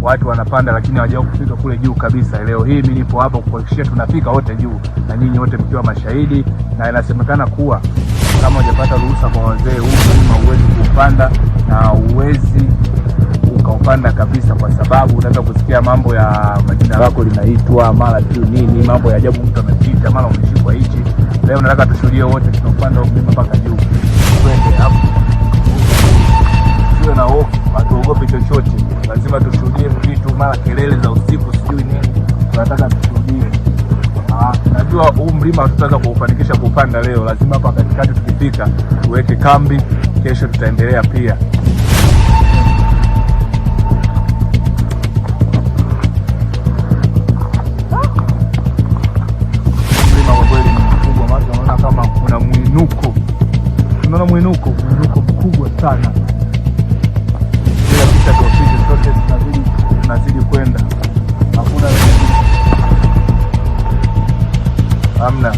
watu wanapanda lakini hawajawahi kufika kule juu kabisa. Leo hii mimi nipo hapa kuhakikisha tunafika wote juu na nyinyi wote mkiwa mashahidi, na inasemekana kuwa kama hujapata ruhusa kwa wazee, huu mlima huwezi kuupanda na huwezi ukaupanda kabisa, kwa sababu unaweza kusikia mambo ya majina lako linaitwa mara tu nini, mambo ya ajabu, mtu amepita mara umeshikwa hichi. Leo nataka tushuhudie wote tunapanda mlima mpaka juu. Twende hapo. Sio na hofu, hatuogopi chochote. Lazima tushuhudie vitu, mara kelele za usiku sijui nini. Tunataka tushuhudie. Najua huu mlima tutaweza kuufanikisha kupanda leo. Lazima hapa katikati tukifika tuweke kambi, kesho tutaendelea pia. Kama kuna mwinuko, tunaona mwinuko mkubwa sana. Kila kitu tofauti zote tunazidi kwenda, hakuna hamna